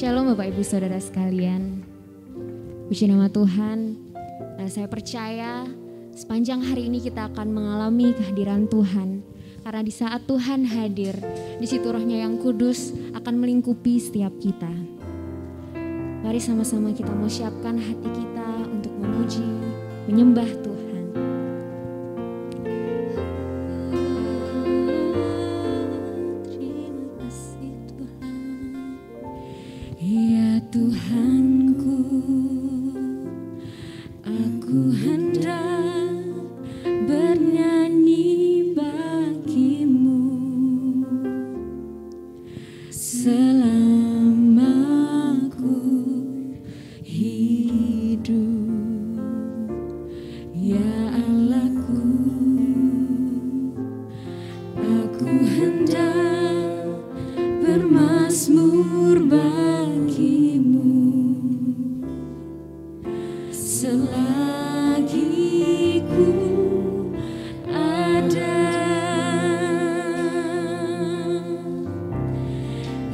Shalom Bapak Ibu Saudara sekalian. Puji nama Tuhan. Saya percaya sepanjang hari ini kita akan mengalami kehadiran Tuhan. Karena di saat Tuhan hadir, di situ Roh-Nya yang kudus akan melingkupi setiap kita. Mari sama-sama kita mau siapkan hati kita untuk memuji, menyembah Tuhan. Tuhanku, aku hendak bernyanyi bagimu selama aku hidup, ya Allahku. Aku hendak bermazmur bagimu selagi ku ada.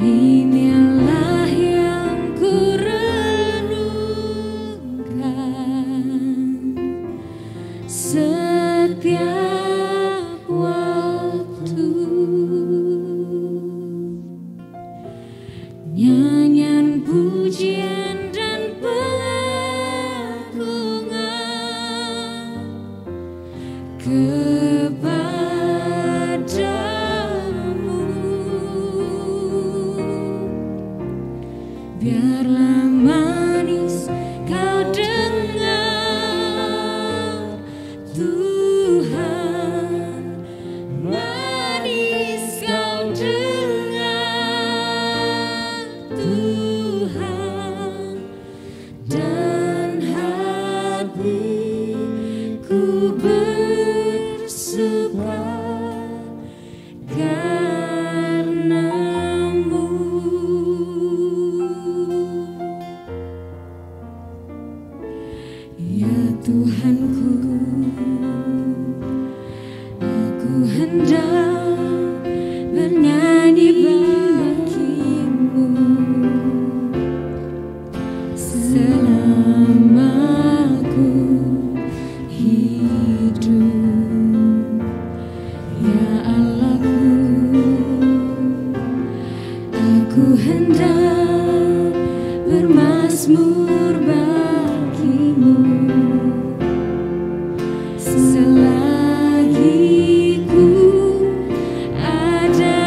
Inilah yang ku renungkan setiap waktu. Nyanyian pujian dan kepadamu, biarlah manis kau dengar Tuhan, manis kau dengar Tuhan, dan hatiku bersuka karenamu. Ya Tuhanku, aku hendak bernyanyi bagimu selama aku hidup, ya Allahku. Aku hendak bermazmur bagimu selagi ku ada.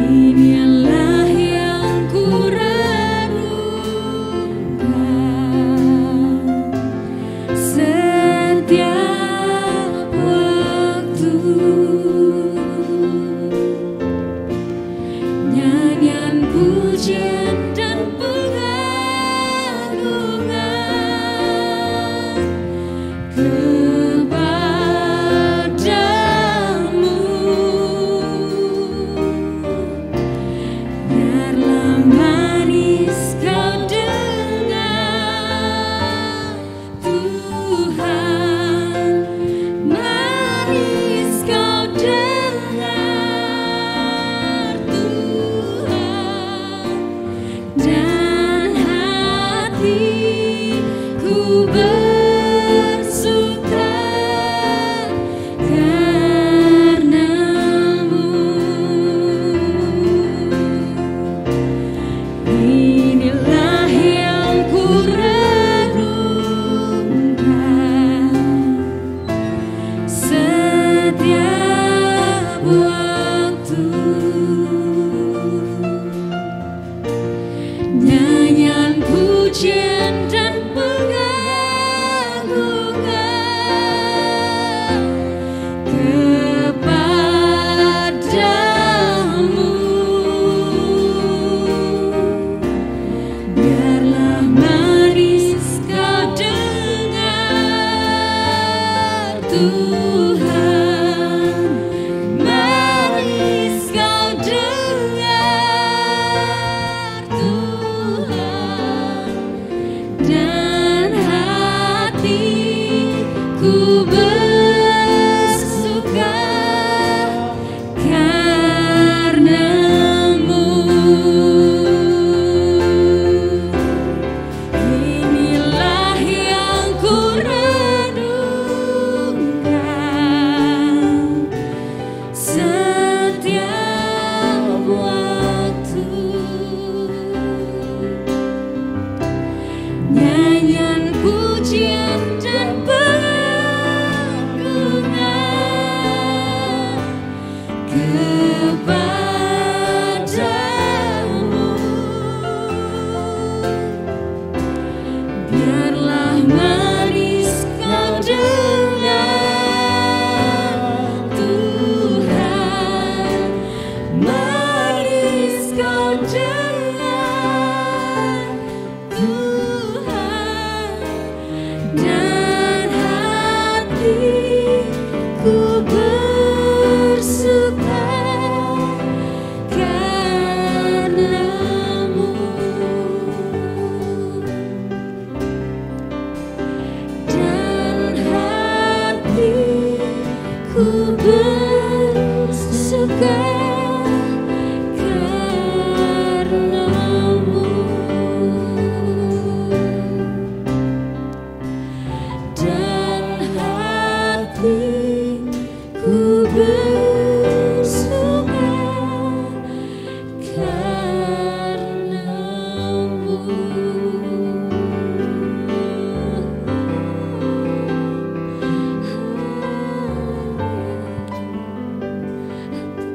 Inilah yang ku renungkan setiap waktu. Nyanyian pujian dan pengagungan kepadamu, biarlah manis kau dengar Tuhan, manis kau dengar Tuhan, dan hatiku bersuka karenamu. Inilah yang ku renungkan setiap waktu. Nyanyian pujian dan pengagungan kepadamu, biarlah manis kau dengar Tuhan, kepadamu. Biarlah manis kau dengar Tuhan, manis kau dengar Tuhan, dan hatiku bersuka karenamu, dan hatiku bersuka karenamu, dan hatiku bersuka karenamu.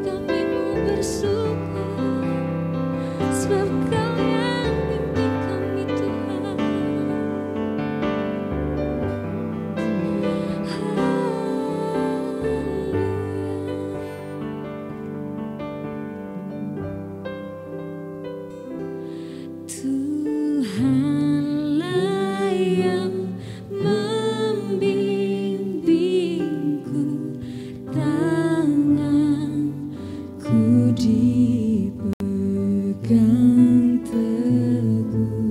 Kami mau bersuka sebab Kau yang pimpin kami Tuhan. Tuhanlah yang membimbingku, tanganku dipegang teguh,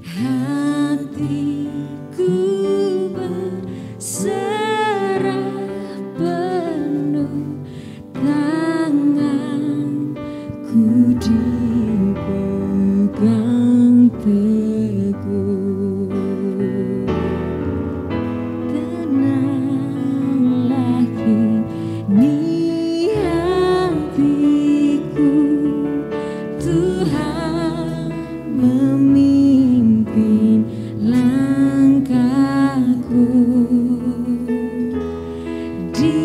hatiku berserah penuh, tanganku dipegang teguh. Tenanglah kini hatiku, Tuhan memimpin langkahku di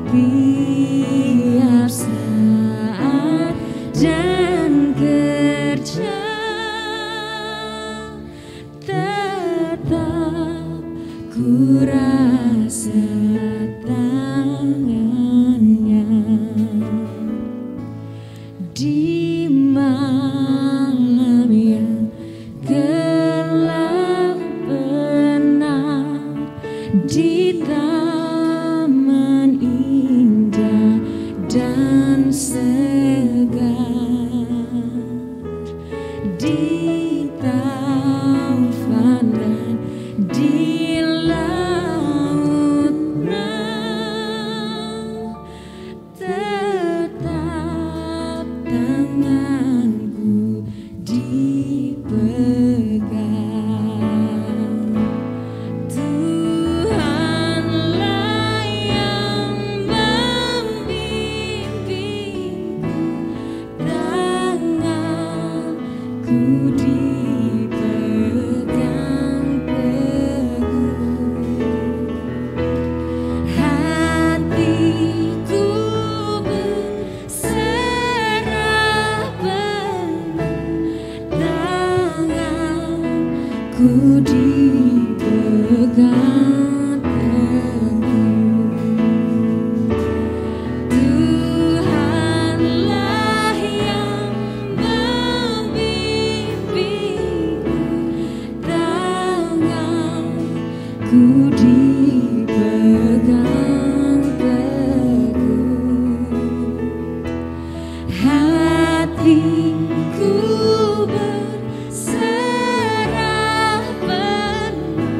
tiap saat dan kerja, tetap ku rasa tangannya di malam yang gelap benar, di taman indah dan segar, di taufan dan di laut nah, tetap tanganku dipegang. Tuhanlah yang membimbingku, tanganku dipegang teguh, hatiku berserah penuh, tanganku dipegang teguh. Tuhanlah yang membimbingku, tanganku dipegang teguh, hatiku berserah penuh,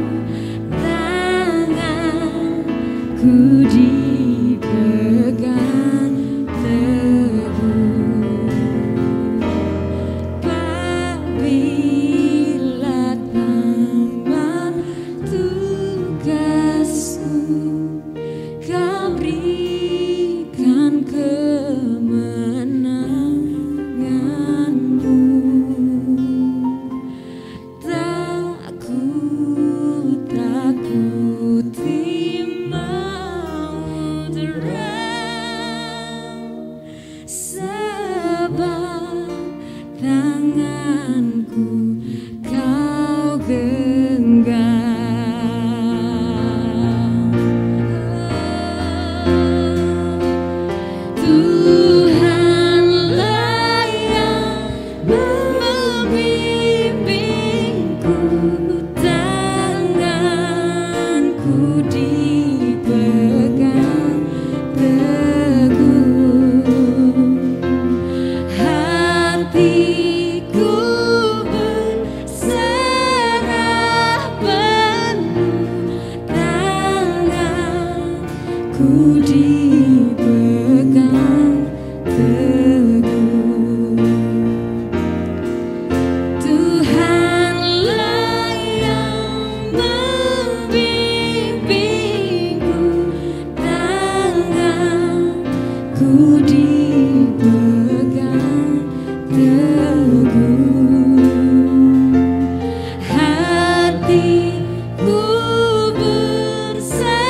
tanganku dipegang teguh. Apabila tamat tugasku, Kau berikan kemenanganmu. Tak ku takuti maut ku dipegang teguh. Tuhanlah yang membimbingku, tanganku dipegang teguh. Hatiku berserah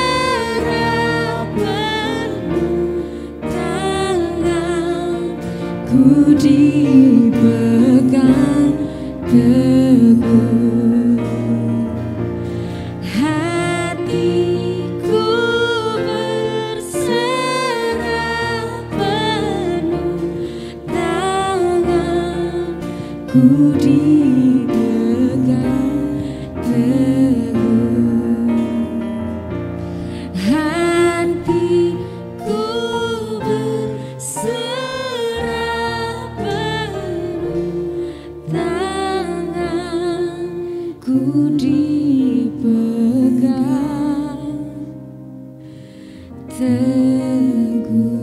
penuh, tanganku dipegang teguh. Hatiku berserah penuh, tanganku dipegang teguh. Hatiku berserah penuh, tanganku dipegang teguh.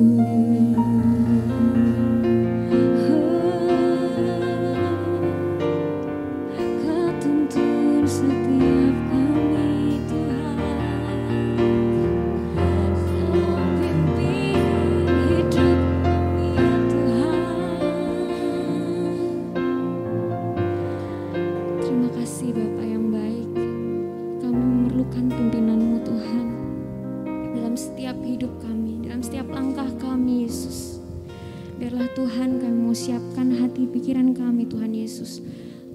Kau tuntun setiap kami Tuhan, Kau pimpin hidup kami ya Tuhan. Terima kasih Bapa yang baik. Kami memerlukan pimpinan-Mu Tuhan dalam setiap hidup kami, dalam setiap langkah kami Yesus. Biarlah Tuhan kami mau siapkan hati pikiran kami Tuhan Yesus,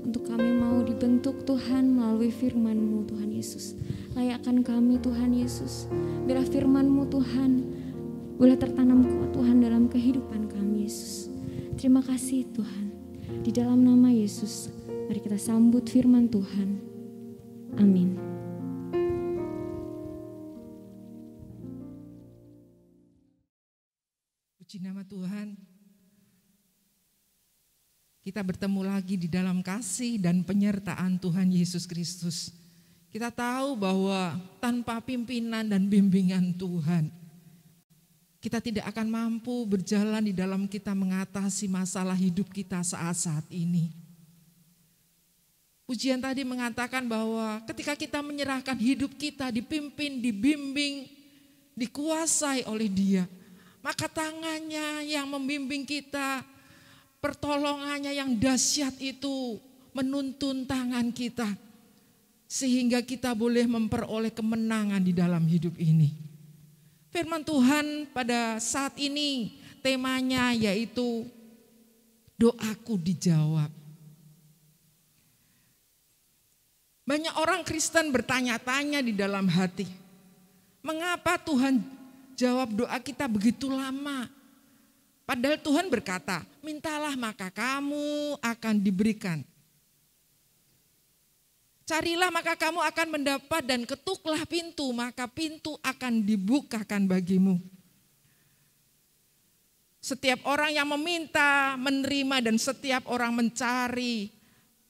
untuk kami mau dibentuk Tuhan melalui firman-Mu Tuhan Yesus. Layakkan kami Tuhan Yesus, biarlah firman-Mu Tuhan boleh tertanam kuat Tuhan dalam kehidupan kami Yesus. Terima kasih Tuhan. Di dalam nama Yesus, mari kita sambut firman Tuhan. Amin. Puji nama Tuhan. Kita bertemu lagi di dalam kasih dan penyertaan Tuhan Yesus Kristus. Kita tahu bahwa tanpa pimpinan dan bimbingan Tuhan, kita tidak akan mampu berjalan di dalam kita mengatasi masalah hidup kita saat-saat ini. Pujian tadi mengatakan bahwa ketika kita menyerahkan hidup kita dipimpin, dibimbing, dikuasai oleh Dia, maka tangannya yang membimbing kita, pertolongannya yang dahsyat itu menuntun tangan kita, sehingga kita boleh memperoleh kemenangan di dalam hidup ini. Firman Tuhan pada saat ini temanya yaitu doaku dijawab. Banyak orang Kristen bertanya-tanya di dalam hati, mengapa Tuhan jawab doa kita begitu lama? Padahal Tuhan berkata, mintalah maka kamu akan diberikan. Carilah maka kamu akan mendapat, dan ketuklah pintu maka pintu akan dibukakan bagimu. Setiap orang yang meminta menerima, dan setiap orang mencari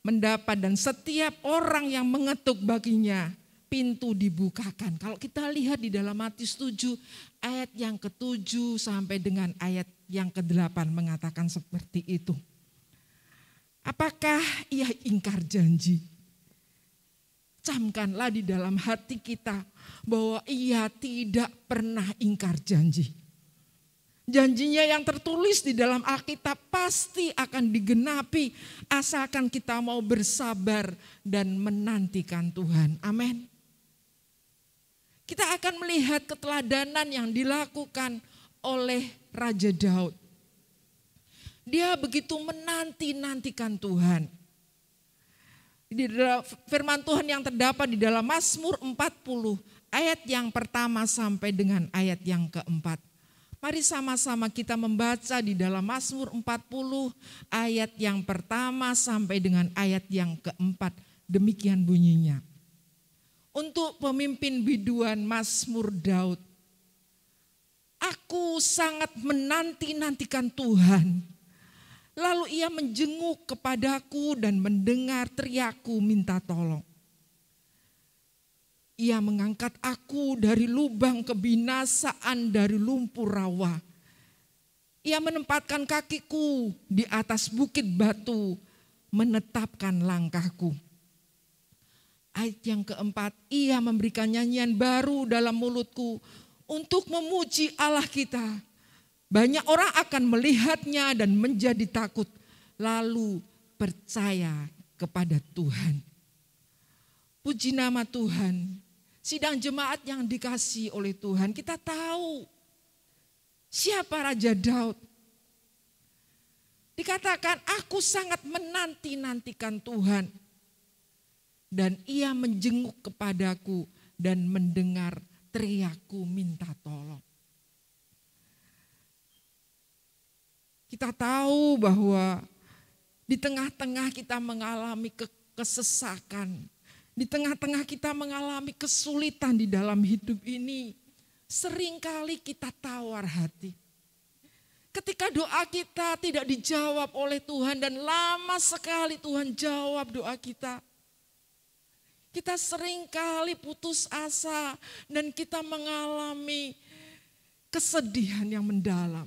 mendapat, dan setiap orang yang mengetuk baginya pintu dibukakan. Kalau kita lihat di dalam Matius 7 ayat yang ke-7 sampai dengan ayat yang ke-8 mengatakan seperti itu. Apakah ia ingkar janji? Camkanlah di dalam hati kita bahwa ia tidak pernah ingkar janji. Janjinya yang tertulis di dalam Alkitab pasti akan digenapi asalkan kita mau bersabar dan menantikan Tuhan. Amin. Kita akan melihat keteladanan yang dilakukan oleh Raja Daud. Dia begitu menanti-nantikan Tuhan. Di dalam firman Tuhan yang terdapat di dalam Mazmur 40 ayat yang pertama sampai dengan ayat yang keempat. Mari sama-sama kita membaca di dalam Mazmur 40 ayat yang pertama sampai dengan ayat yang keempat. Demikian bunyinya. Untuk pemimpin biduan Mazmur Daud. Aku sangat menanti-nantikan Tuhan. Lalu ia menjenguk kepadaku dan mendengar teriakku minta tolong. Ia mengangkat aku dari lubang kebinasaan, dari lumpur rawa. Ia menempatkan kakiku di atas bukit batu, menetapkan langkahku. Ayat yang keempat, ia memberikan nyanyian baru dalam mulutku untuk memuji Allah kita. Banyak orang akan melihatnya dan menjadi takut, lalu percaya kepada Tuhan. Puji nama Tuhan. Sidang jemaat yang dikasihi oleh Tuhan, kita tahu siapa Raja Daud. Dikatakan, aku sangat menanti-nantikan Tuhan. Dan ia menjenguk kepadaku dan mendengar teriakku minta tolong. Kita tahu bahwa di tengah-tengah kita mengalami kesesakan, di tengah-tengah kita mengalami kesulitan di dalam hidup ini, seringkali kita tawar hati. Ketika doa kita tidak dijawab oleh Tuhan dan lama sekali Tuhan jawab doa kita. Kita seringkali putus asa dan kita mengalami kesedihan yang mendalam.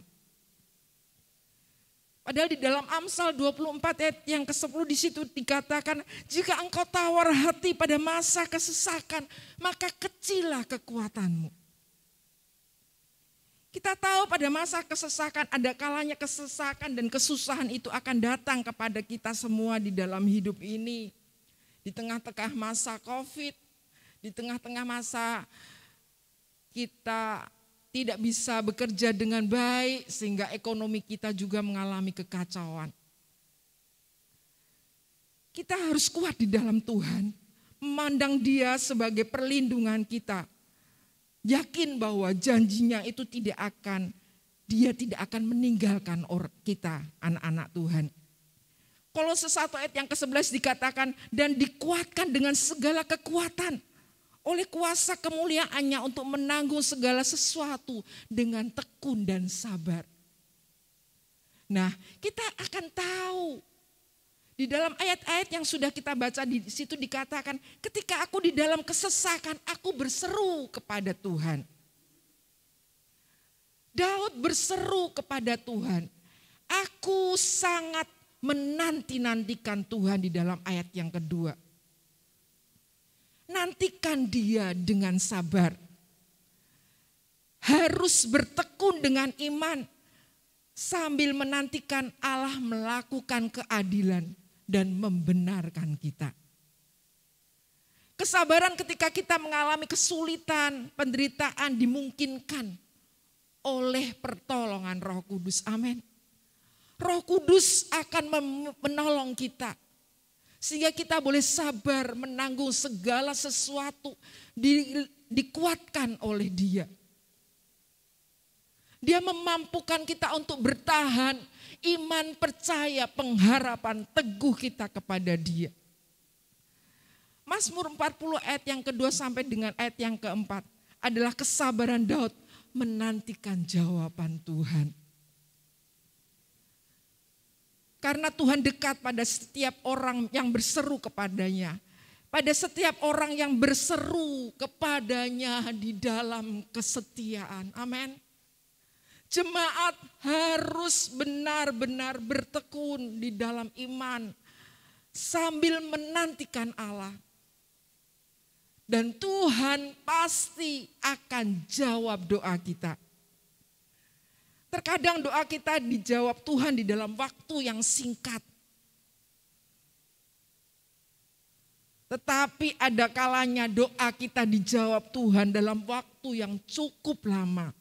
Padahal di dalam Amsal 24 ayat yang ke-10 di situ dikatakan, jika engkau tawar hati pada masa kesesakan, maka kecillah kekuatanmu. Kita tahu pada masa kesesakan, ada kalanya kesesakan dan kesusahan itu akan datang kepada kita semua di dalam hidup ini. Di tengah-tengah masa COVID, di tengah-tengah masa kita tidak bisa bekerja dengan baik sehingga ekonomi kita juga mengalami kekacauan. Kita harus kuat di dalam Tuhan, memandang Dia sebagai perlindungan kita. Yakin bahwa janjinya itu Dia tidak akan meninggalkan kita, anak-anak Tuhan. Kolose 1 ayat yang ke-11 dikatakan, dan dikuatkan dengan segala kekuatan oleh kuasa kemuliaannya untuk menanggung segala sesuatu dengan tekun dan sabar. Nah, kita akan tahu di dalam ayat-ayat yang sudah kita baca di situ dikatakan, ketika aku di dalam kesesakan, aku berseru kepada Tuhan. Daud berseru kepada Tuhan. Aku sangat menanti-nantikan Tuhan di dalam ayat yang kedua. Nantikan Dia dengan sabar. Harus bertekun dengan iman sambil menantikan Allah melakukan keadilan dan membenarkan kita. Kesabaran ketika kita mengalami kesulitan, penderitaan dimungkinkan oleh pertolongan Roh Kudus. Amin. Roh Kudus akan menolong kita. Sehingga kita boleh sabar menanggung segala sesuatu. Dikuatkan oleh Dia. Dia memampukan kita untuk bertahan. Iman, percaya, pengharapan, teguh kita kepada Dia. Mazmur 40 ayat yang kedua sampai dengan ayat yang keempat adalah kesabaran Daud menantikan jawaban Tuhan. Karena Tuhan dekat pada setiap orang yang berseru kepadanya. Pada setiap orang yang berseru kepadanya di dalam kesetiaan. Amin. Jemaat harus benar-benar bertekun di dalam iman. Sambil menantikan Allah. Dan Tuhan pasti akan jawab doa kita. Terkadang doa kita dijawab Tuhan di dalam waktu yang singkat. Tetapi ada kalanya doa kita dijawab Tuhan dalam waktu yang cukup lama.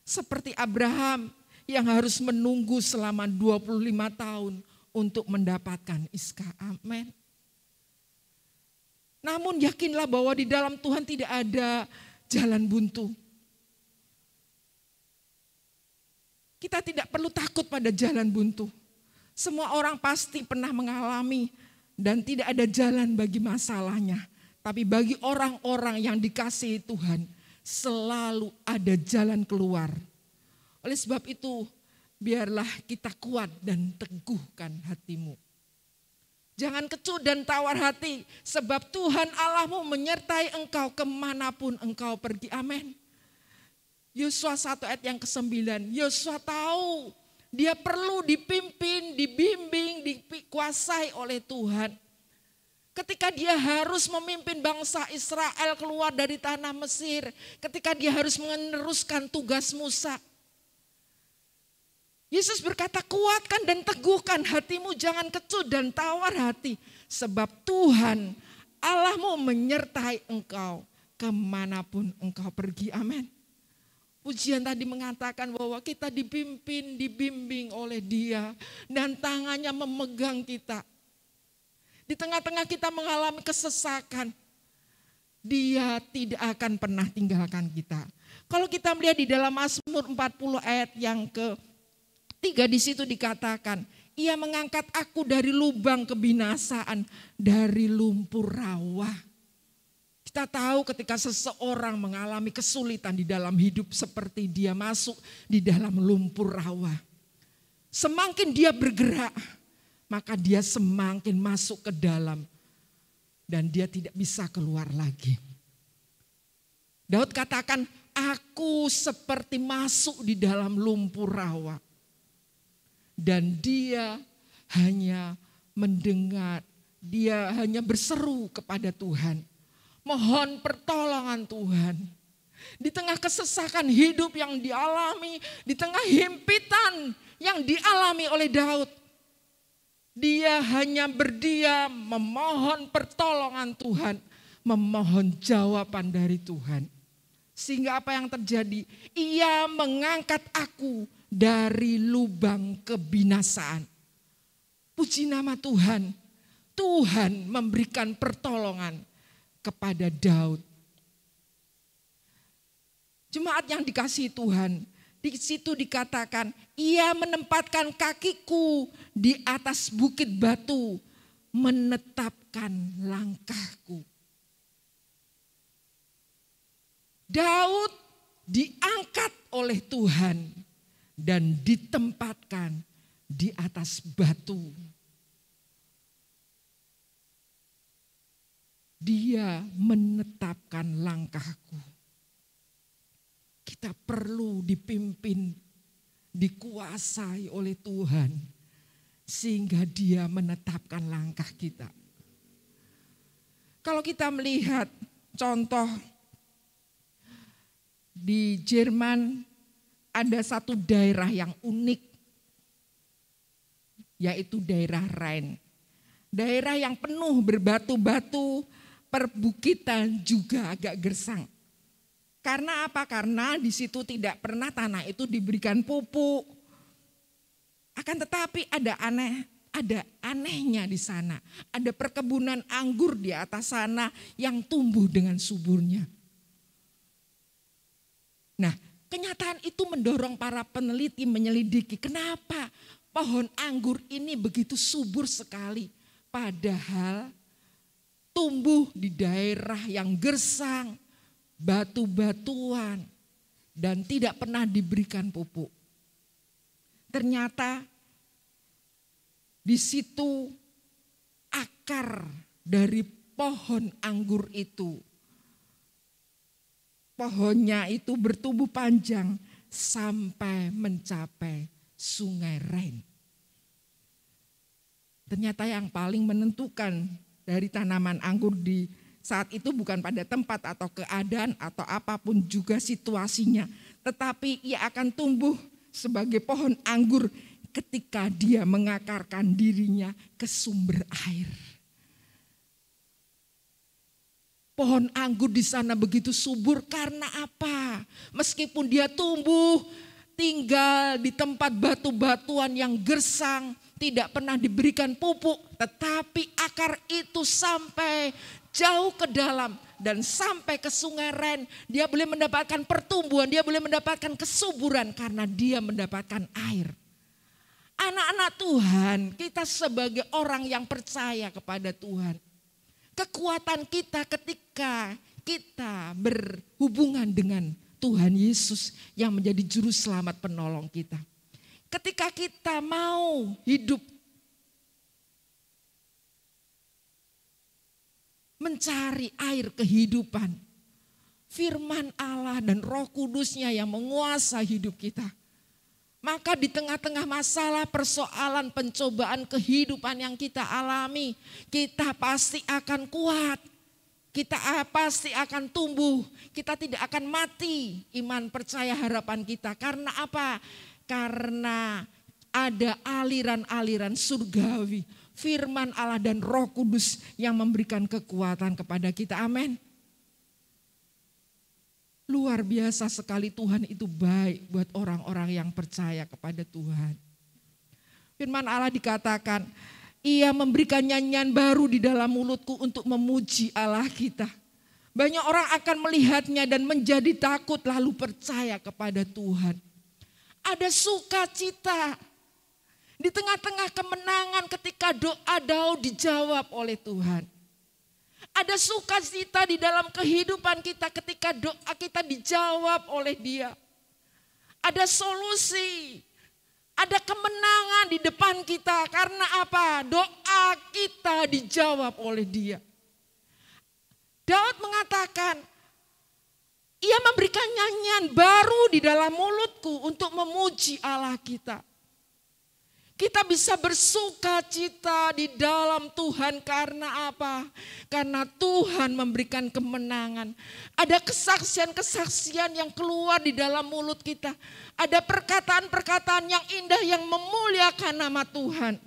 Seperti Abraham yang harus menunggu selama 25 tahun untuk mendapatkan Iska. Amin. Namun yakinlah bahwa di dalam Tuhan tidak ada jalan buntu. Kita tidak perlu takut pada jalan buntu. Semua orang pasti pernah mengalami dan tidak ada jalan bagi masalahnya. Tapi bagi orang-orang yang dikasihi Tuhan, selalu ada jalan keluar. Oleh sebab itu, biarlah kita kuat dan teguhkan hatimu. Jangan kecut dan tawar hati, sebab Tuhan Allahmu menyertai engkau kemanapun engkau pergi. Amin. Yosua 1 ayat yang ke-9. Yosua tahu dia perlu dipimpin, dibimbing, dikuasai oleh Tuhan. Ketika dia harus memimpin bangsa Israel keluar dari tanah Mesir. Ketika dia harus meneruskan tugas Musa. Yesus berkata, kuatkan dan teguhkan hatimu, jangan kecut dan tawar hati. Sebab Tuhan Allahmu menyertai engkau kemanapun engkau pergi. Amin. Pujian tadi mengatakan bahwa kita dipimpin, dibimbing oleh Dia. Dan tangannya memegang kita. Di tengah-tengah kita mengalami kesesakan. Dia tidak akan pernah tinggalkan kita. Kalau kita melihat di dalam Mazmur 40 ayat yang ke-3 di situ dikatakan, Ia mengangkat aku dari lubang kebinasaan, dari lumpur rawa. Kita tahu ketika seseorang mengalami kesulitan di dalam hidup seperti dia masuk di dalam lumpur rawa. Semakin dia bergerak, maka dia semakin masuk ke dalam dan dia tidak bisa keluar lagi. Daud katakan, aku seperti masuk di dalam lumpur rawa. Dan dia hanya mendengar, dia hanya berseru kepada Tuhan. Mohon pertolongan Tuhan. Di tengah kesesakan hidup yang dialami, di tengah himpitan yang dialami oleh Daud. Dia hanya berdiam, memohon pertolongan Tuhan, memohon jawaban dari Tuhan. Sehingga apa yang terjadi? Ia mengangkat aku dari lubang kebinasaan. Puji nama Tuhan. Tuhan memberikan pertolongan kepada Daud. Jemaat yang dikasihi Tuhan, di situ dikatakan, Ia menempatkan kakiku di atas bukit batu, menetapkan langkahku. Daud diangkat oleh Tuhan dan ditempatkan di atas batu. Dia menetapkan langkahku. Kita perlu dipimpin, dikuasai oleh Tuhan. Sehingga Dia menetapkan langkah kita. Kalau kita melihat contoh di Jerman, ada satu daerah yang unik. Yaitu daerah Rhine. Daerah yang penuh berbatu-batu, perbukitan juga agak gersang. Karena apa? Karena di situ tidak pernah tanah itu diberikan pupuk. Akan tetapi ada anehnya di sana. Ada perkebunan anggur di atas sana yang tumbuh dengan suburnya. Nah, kenyataan itu mendorong para peneliti menyelidiki kenapa pohon anggur ini begitu subur sekali. Padahal tumbuh di daerah yang gersang, batu-batuan, dan tidak pernah diberikan pupuk. Ternyata di situ akar dari pohon anggur itu, pohonnya itu bertumbuh panjang sampai mencapai sungai Rhine. Ternyata yang paling menentukan dari tanaman anggur di saat itu bukan pada tempat atau keadaan atau apapun juga situasinya. Tetapi ia akan tumbuh sebagai pohon anggur ketika dia mengakarkan dirinya ke sumber air. Pohon anggur di sana begitu subur karena apa? Meskipun dia tumbuh tinggal di tempat batu-batuan yang gersang, tidak pernah diberikan pupuk, tetapi akar itu sampai jauh ke dalam dan sampai ke sungai Rhine. Dia boleh mendapatkan pertumbuhan, dia boleh mendapatkan kesuburan karena dia mendapatkan air. Anak-anak Tuhan, kita sebagai orang yang percaya kepada Tuhan, kekuatan kita ketika kita berhubungan dengan Tuhan Yesus yang menjadi juru selamat penolong kita. Ketika kita mau hidup mencari air kehidupan. Firman Allah dan Roh Kudusnya yang menguasai hidup kita. Maka di tengah-tengah masalah, persoalan, pencobaan kehidupan yang kita alami, kita pasti akan kuat. Kita pasti akan tumbuh. Kita tidak akan mati iman, percaya, harapan kita. Karena apa? Karena ada aliran-aliran surgawi. Firman Allah dan Roh Kudus yang memberikan kekuatan kepada kita. Amin. Luar biasa sekali, Tuhan itu baik buat orang-orang yang percaya kepada Tuhan. Firman Allah dikatakan, Ia memberikan nyanyian baru di dalam mulutku untuk memuji Allah kita. Banyak orang akan melihatnya dan menjadi takut lalu percaya kepada Tuhan. Ada sukacita di tengah-tengah kemenangan ketika doa Daud dijawab oleh Tuhan. Ada sukacita di dalam kehidupan kita ketika doa kita dijawab oleh Dia. Ada solusi, ada kemenangan di depan kita. Karena apa? Doa kita dijawab oleh Dia. Daud mengatakan, Ia memberikan nyanyian baru di dalam mulutku untuk memuji Allah kita. Kita bisa bersuka cita di dalam Tuhan karena apa? Karena Tuhan memberikan kemenangan. Ada kesaksian-kesaksian yang keluar di dalam mulut kita. Ada perkataan-perkataan yang indah yang memuliakan nama Tuhan.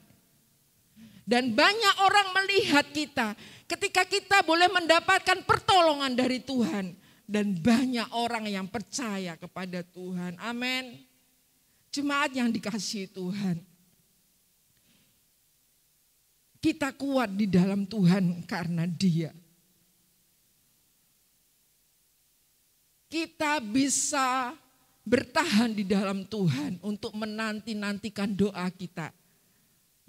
Dan banyak orang melihat kita ketika kita boleh mendapatkan pertolongan dari Tuhan. Dan banyak orang yang percaya kepada Tuhan. Amin. Jemaat yang dikasihi Tuhan. Kita kuat di dalam Tuhan karena Dia. Kita bisa bertahan di dalam Tuhan untuk menanti-nantikan doa kita.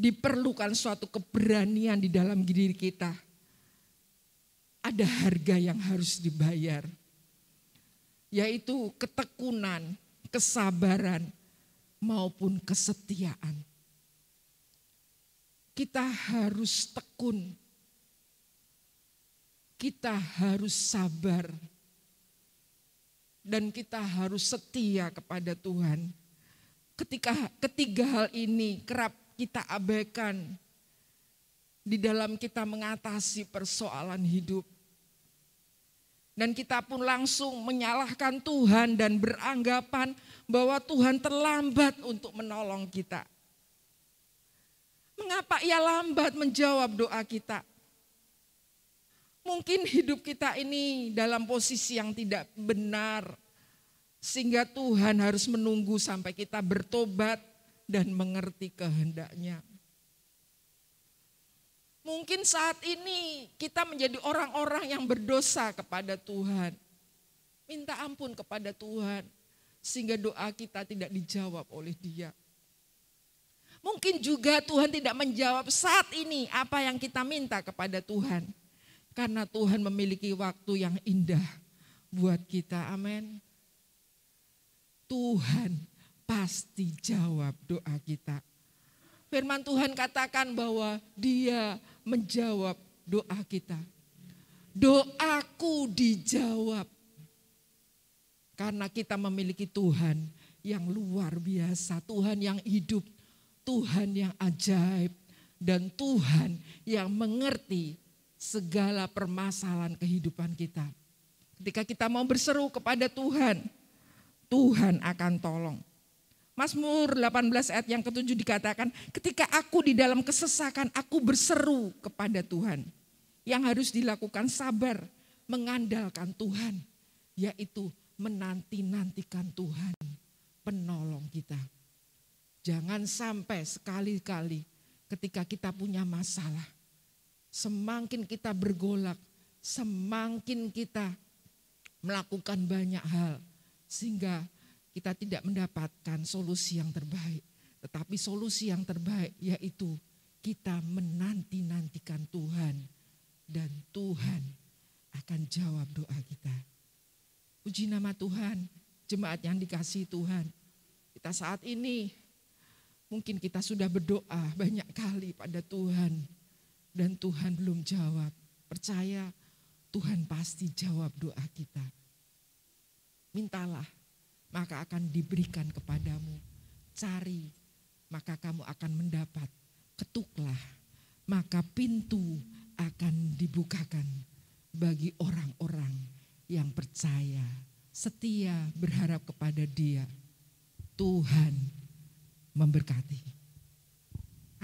Diperlukan suatu keberanian di dalam diri kita. Ada harga yang harus dibayar. Yaitu ketekunan, kesabaran, maupun kesetiaan. Kita harus tekun, kita harus sabar, dan kita harus setia kepada Tuhan. Ketiga hal ini kerap kita abaikan di dalam kita mengatasi persoalan hidup. Dan kita pun langsung menyalahkan Tuhan dan beranggapan bahwa Tuhan terlambat untuk menolong kita. Mengapa Ia lambat menjawab doa kita? Mungkin hidup kita ini dalam posisi yang tidak benar. Sehingga Tuhan harus menunggu sampai kita bertobat dan mengerti kehendak-Nya. Mungkin saat ini kita menjadi orang-orang yang berdosa kepada Tuhan. Minta ampun kepada Tuhan. Sehingga doa kita tidak dijawab oleh Dia. Mungkin juga Tuhan tidak menjawab saat ini apa yang kita minta kepada Tuhan. Karena Tuhan memiliki waktu yang indah buat kita. Amin. Tuhan pasti jawab doa kita. Firman Tuhan katakan bahwa Dia menjawab doa kita. Doaku dijawab. Karena kita memiliki Tuhan yang luar biasa. Tuhan yang hidup. Tuhan yang ajaib dan Tuhan yang mengerti segala permasalahan kehidupan kita. Ketika kita mau berseru kepada Tuhan, Tuhan akan tolong. Mazmur 18 ayat yang ke-7 dikatakan, ketika aku di dalam kesesakan, aku berseru kepada Tuhan. Yang harus dilakukan sabar, mengandalkan Tuhan, yaitu menanti-nantikan Tuhan, penolong kita. Jangan sampai sekali-kali ketika kita punya masalah, semakin kita bergolak, semakin kita melakukan banyak hal, sehingga kita tidak mendapatkan solusi yang terbaik. Tetapi solusi yang terbaik yaitu kita menanti-nantikan Tuhan, dan Tuhan akan jawab doa kita. Puji nama Tuhan, jemaat yang dikasihi Tuhan. Kita saat ini mungkin kita sudah berdoa banyak kali pada Tuhan dan Tuhan belum jawab. Percaya Tuhan pasti jawab doa kita. Mintalah, maka akan diberikan kepadamu. Cari, maka kamu akan mendapat. Ketuklah, maka pintu akan dibukakan bagi orang-orang yang percaya, setia berharap kepada Dia. Tuhan memberkati.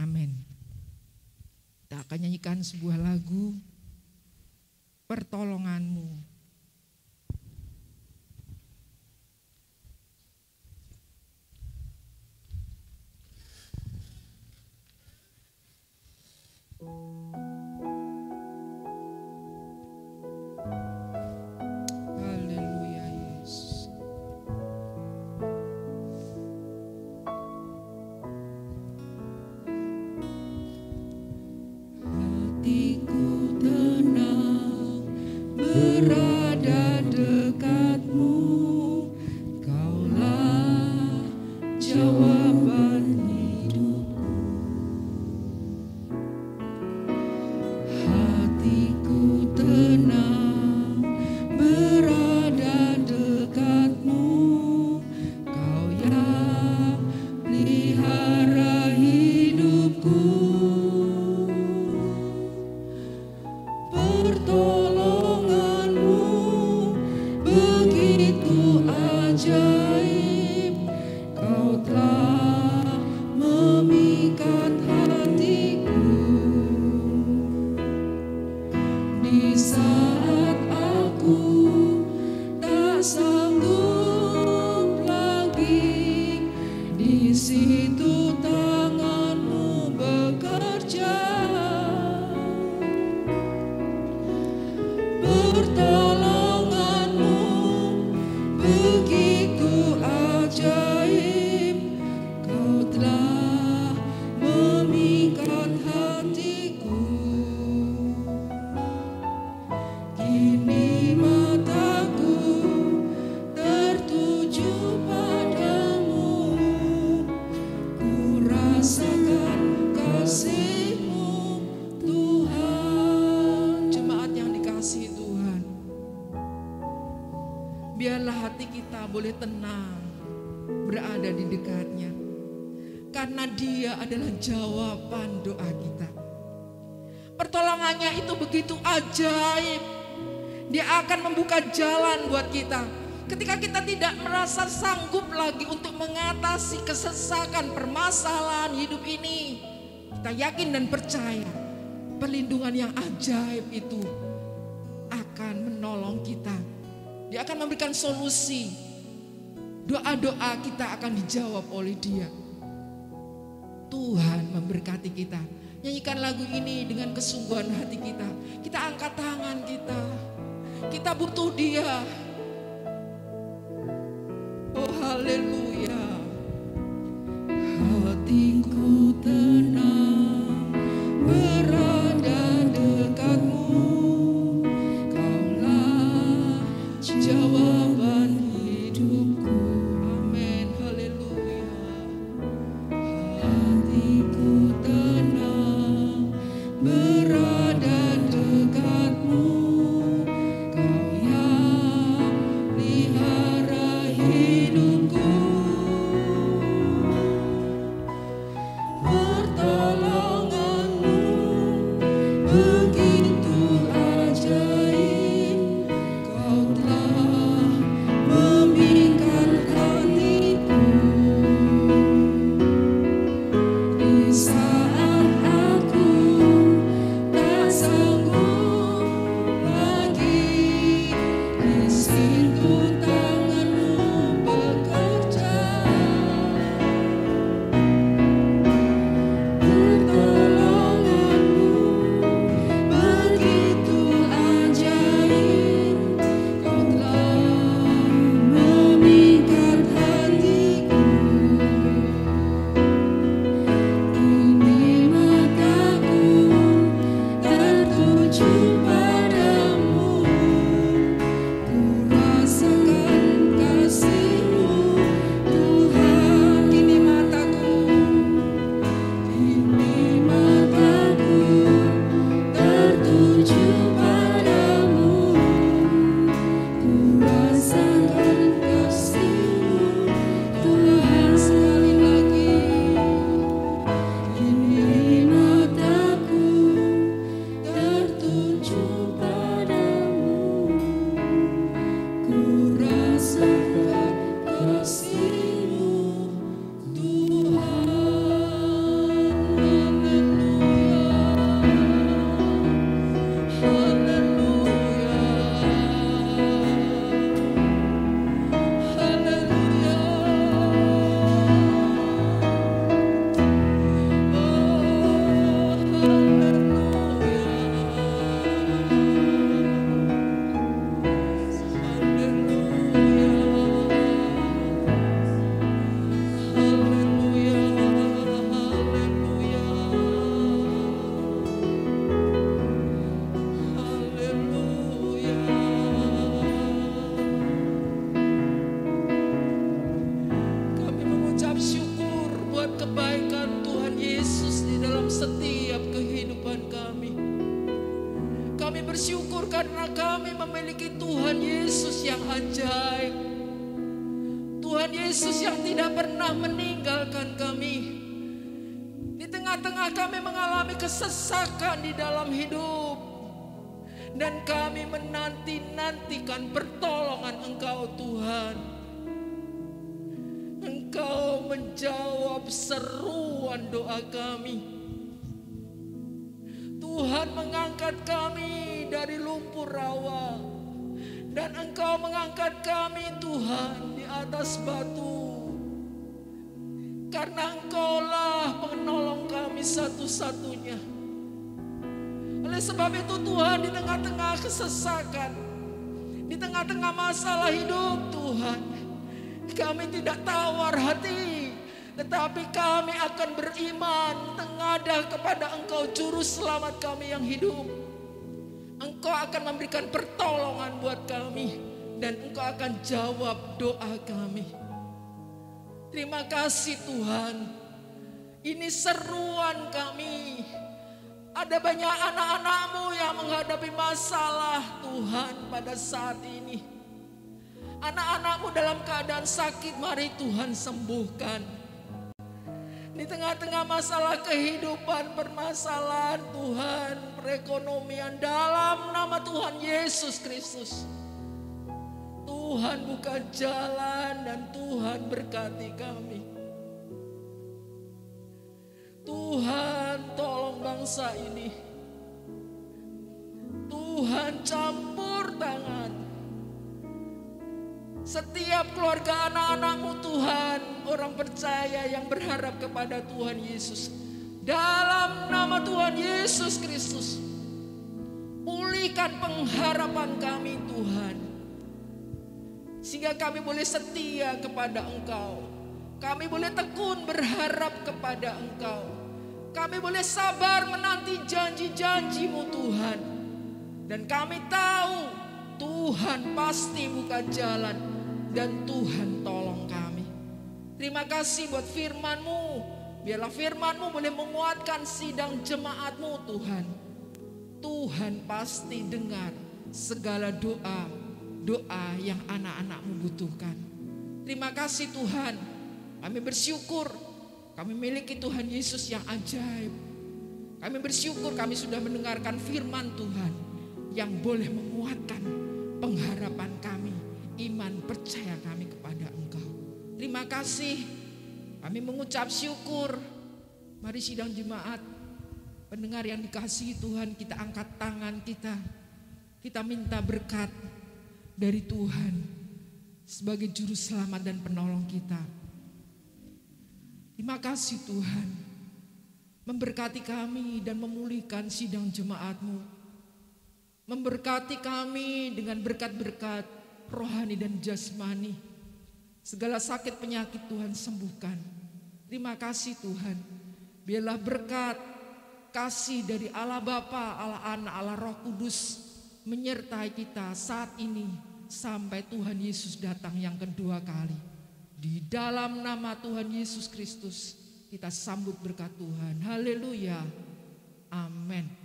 Amin. Kita akan nyanyikan sebuah lagu, Pertolonganmu. Haleluya Yesus. Hatiku tenang berada dekatmu, Kaulah jawaban hidupku. Hatiku tenang berada dekatmu, Kau yang pelihara hidupku. Pertolonganmu begitu ajaib, Kau telah memikat hatiku. Di saat aku tak sanggup lagi, di situ tanganmu bekerja. Pertolonganmu begitu ajaib, Kau telah memikat hatiku. Kini mataku tertuju padamu, ku rasakan kasih-Mu Tuhan. Jemaat yang dikasihi Tuhan, biarlah hati kita boleh tenang berada di dekatnya. Karena Dia adalah jawaban doa kita. Pertolongannya itu begitu ajaib. Dia akan membuka jalan buat kita. Ketika kita tidak merasa sanggup lagi untuk mengatasi kesesakan permasalahan hidup ini, kita yakin dan percaya perlindungan yang ajaib itu akan menolong kita. Dia akan memberikan solusi. Doa-doa kita akan dijawab oleh Dia. Tuhan memberkati kita. Nyanyikan lagu ini dengan kesungguhan hati kita. Kita angkat tangan kita. Kita butuh Dia. Oh haleluya. Hatiku tenang berada dekatmu, Kaulah jawaban hidupku. Amin. Haleluya. Hatiku tenang berada dekatmu, Kau yang pelihara hidupku. karena kami memiliki Tuhan Yesus yang ajaib. Tuhan Yesus yang tidak pernah meninggalkan kami. Di tengah-tengah kami mengalami kesesakan di dalam hidup. Dan kami menanti-nantikan pertolongan Engkau Tuhan. Engkau menjawab seruan doa kami. Tuhan mengangkat kami dari lumpur rawa. Dan Engkau mengangkat kami Tuhan di atas batu. Karena Engkaulah penolong kami satu-satunya. Oleh sebab itu Tuhan, di tengah-tengah kesesakan, di tengah-tengah masalah hidup Tuhan, kami tidak tawar hati, tetapi kami akan beriman, tengadah kepada Engkau Juru Selamat kami yang hidup. Engkau akan memberikan pertolongan buat kami, dan Engkau akan jawab doa kami. Terima kasih Tuhan. Ini seruan kami. Ada banyak anak-anak-Mu yang menghadapi masalah Tuhan pada saat ini. Anak-anak-Mu dalam keadaan sakit, mari Tuhan sembuhkan. Di tengah-tengah masalah kehidupan, permasalahan Tuhan, perekonomian, dalam nama Tuhan Yesus Kristus, Tuhan buka jalan dan Tuhan berkati kami. Tuhan tolong bangsa ini. Tuhan campur tangan. Setiap keluarga anak-anak-Mu Tuhan, orang percaya yang berharap kepada Tuhan Yesus. Dalam nama Tuhan Yesus Kristus, pulihkan pengharapan kami Tuhan. Sehingga kami boleh setia kepada Engkau. Kami boleh tekun berharap kepada Engkau. Kami boleh sabar menanti janji-janji-Mu Tuhan. Dan kami tahu Tuhan pasti buka jalan dan Tuhan tolong kami. Terima kasih buat firman-Mu. Biarlah firman-Mu boleh menguatkan sidang jemaat-Mu Tuhan. Tuhan pasti dengar segala doa yang anak-anak-Mu butuhkan. Terima kasih Tuhan. Kami bersyukur kami miliki Tuhan Yesus yang ajaib. Kami bersyukur kami sudah mendengarkan firman Tuhan yang boleh menguatkan pengharapan kami, iman percaya kami kepada Engkau. Terima kasih. Kami mengucap syukur. Mari sidang jemaat, pendengar yang dikasihi Tuhan, kita angkat tangan kita. Kita minta berkat dari Tuhan sebagai juru selamat dan penolong kita. Terima kasih Tuhan, memberkati kami dan memulihkan sidang jemaat-Mu. Memberkati kami dengan berkat-berkat rohani dan jasmani. Segala sakit penyakit Tuhan sembuhkan. Terima kasih Tuhan. Biarlah berkat kasih dari Allah Bapa, Allah Anak, Allah Roh Kudus menyertai kita saat ini sampai Tuhan Yesus datang yang kedua kali. Di dalam nama Tuhan Yesus Kristus kita sambut berkat Tuhan. Haleluya. Amin.